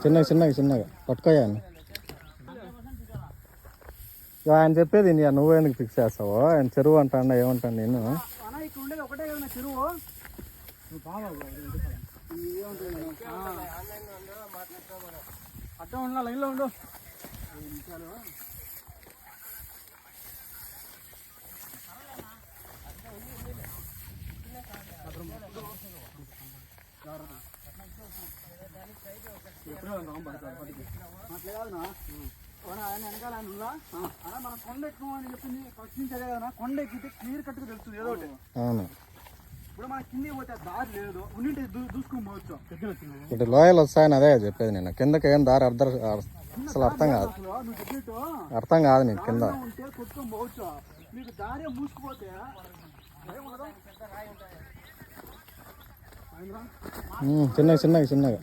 చిన్నగా చిన్నగా చిన్నగా పట్టుకోయా ఆయన చెప్పేది నువ్వు ఎందుకు ఫిక్స్ చేస్తావు? ఆయన చెరువు అంటాడా ఏమంటాను నేను? ఇక్కడ ఉండేది ఒకటే కదా చెరువు. అట్లా ఉండాలి, లైన్లో ఉండు. ఆయన వెనకాల ఆయన ఉందా అలా మనం కొండ ఎక్కుమని చెప్పింది ఫస్ట్ నుంచి అదే కదా. కొండ ఎక్కితే క్లియర్ కట్టుకు తెలుస్తుంది ఏదో ఒకటి. ఇప్పుడు మన కింద పోతే దారి లేదు, ఉండింటే దూసుకుని పోవచ్చు. ఇటు లోయలు వస్తాయని అదే చెప్పేది నేను. కిందకి ఏం దారి అసలు అర్థం కాదు. నువ్వు చెప్పినట్టు అర్థం కాదు నీకు కింద ఉంటే కొట్టుకొని పోవచ్చు. మీకు దారి మూసుకుపోతే చిన్నగా చిన్నగా చిన్నగా